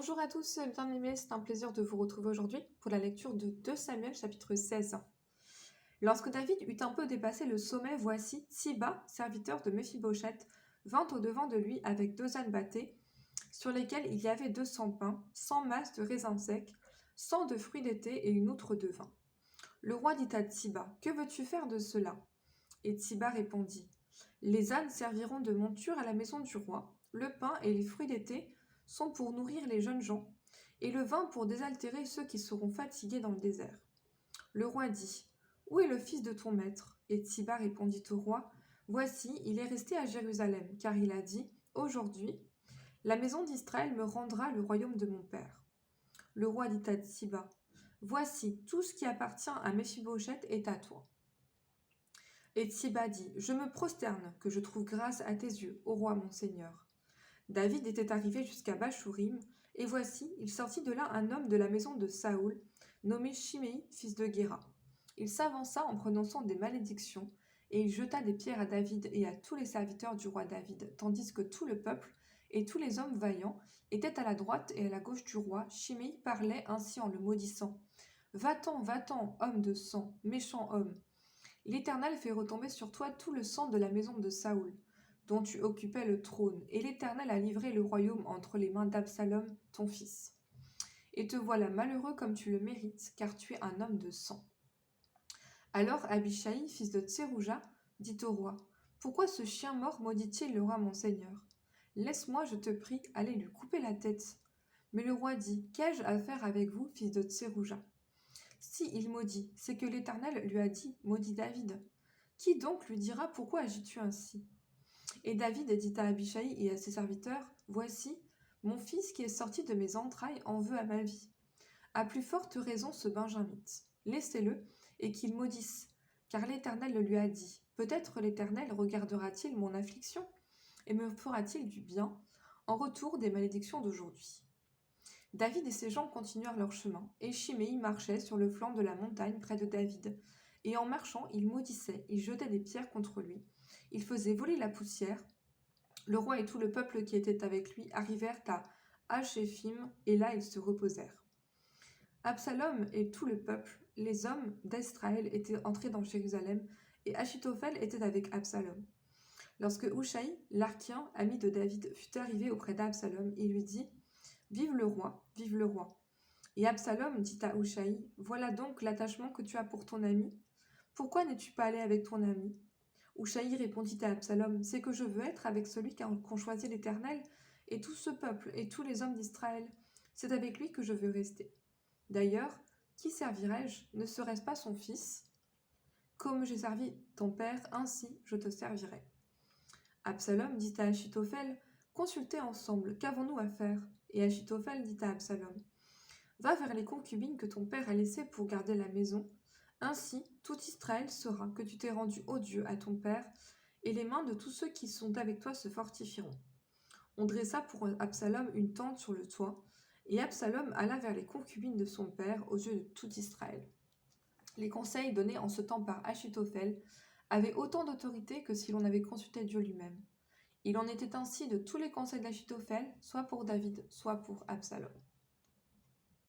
Bonjour à tous, bien-aimés, c'est un plaisir de vous retrouver aujourd'hui pour la lecture de 2 Samuel chapitre 16. Lorsque David eut un peu dépassé le sommet, voici Tsiba, serviteur de Méphibosheth, vint au-devant de lui avec 2 ânes bâtés, sur lesquels il y avait 200 pains, 100 masses de raisins secs, 100 de fruits d'été et une outre de vin. Le roi dit à Tsiba, « Que veux-tu faire de cela ?» Et Tsiba répondit, « Les ânes serviront de monture à la maison du roi, le pain et les fruits d'été sont pour nourrir les jeunes gens, et le vin pour désaltérer ceux qui seront fatigués dans le désert. » Le roi dit, « Où est le fils de ton maître ?» Et Tsiba répondit au roi, « Voici, il est resté à Jérusalem, car il a dit, Aujourd'hui, la maison d'Israël me rendra le royaume de mon père. » Le roi dit à Tsiba, « Voici, tout ce qui appartient à Méphibosheth est à toi. » Et Tsiba dit, « Je me prosterne, que je trouve grâce à tes yeux, ô roi mon seigneur. » David était arrivé jusqu'à Bachurim, et voici, il sortit de là un homme de la maison de Saoul, nommé Shimei, fils de Guéra. Il s'avança en prononçant des malédictions, et il jeta des pierres à David et à tous les serviteurs du roi David, tandis que tout le peuple et tous les hommes vaillants étaient à la droite et à la gauche du roi. Shimei parlait ainsi en le maudissant. « Va-t'en, homme de sang, méchant homme. L'Éternel fait retomber sur toi tout le sang de la maison de Saoul, dont tu occupais le trône, et l'Éternel a livré le royaume entre les mains d'Absalom, ton fils. Et te voilà malheureux comme tu le mérites, car tu es un homme de sang. » Alors Abishai, fils de Tserouja, dit au roi, « Pourquoi ce chien mort maudit-il le roi mon seigneur? Laisse-moi, je te prie, aller lui couper la tête. » Mais le roi dit, « Qu'ai-je à faire avec vous, fils de Tserouja? Si il maudit, c'est que l'Éternel lui a dit, maudit David. Qui donc lui dira pourquoi agis-tu ainsi? » Et David dit à Abishai et à ses serviteurs, « Voici, mon fils qui est sorti de mes entrailles en veut à ma vie. À plus forte raison ce Benjamite. Laissez-le, et qu'il maudisse, car l'Éternel le lui a dit. Peut-être l'Éternel regardera-t-il mon affliction, et me fera-t-il du bien, en retour des malédictions d'aujourd'hui. » David et ses gens continuèrent leur chemin, et Shimei marchait sur le flanc de la montagne près de David, et en marchant, il maudissait, il jetait des pierres contre lui, il faisait voler la poussière. Le roi et tout le peuple qui était avec lui arrivèrent à Hachephim, et là ils se reposèrent. Absalom et tout le peuple, les hommes d'Israël, étaient entrés dans Jérusalem, et Achitophel était avec Absalom. Lorsque Hushai, l'Archien, ami de David, fut arrivé auprès d'Absalom, il lui dit, « Vive le roi, vive le roi. » Et Absalom dit à Hushai, « Voilà donc l'attachement que tu as pour ton ami. Pourquoi n'es-tu pas allé avec ton ami ?» Hushai répondit à Absalom, « C'est que je veux être avec celui qu'ont choisi l'Éternel, et tout ce peuple, et tous les hommes d'Israël. C'est avec lui que je veux rester. D'ailleurs, qui servirai-je? Ne serait-ce pas son fils? Comme j'ai servi ton père, ainsi je te servirai. » Absalom dit à Achitophel, « Consultez ensemble, qu'avons-nous à faire ?» Et Achitophel dit à Absalom, « Va vers les concubines que ton père a laissées pour garder la maison. Ainsi, tout Israël saura que tu t'es rendu odieux à ton père, et les mains de tous ceux qui sont avec toi se fortifieront. » On dressa pour Absalom une tente sur le toit, et Absalom alla vers les concubines de son père aux yeux de tout Israël. Les conseils donnés en ce temps par Achitophel avaient autant d'autorité que si l'on avait consulté Dieu lui-même. Il en était ainsi de tous les conseils d'Achitophel, soit pour David, soit pour Absalom.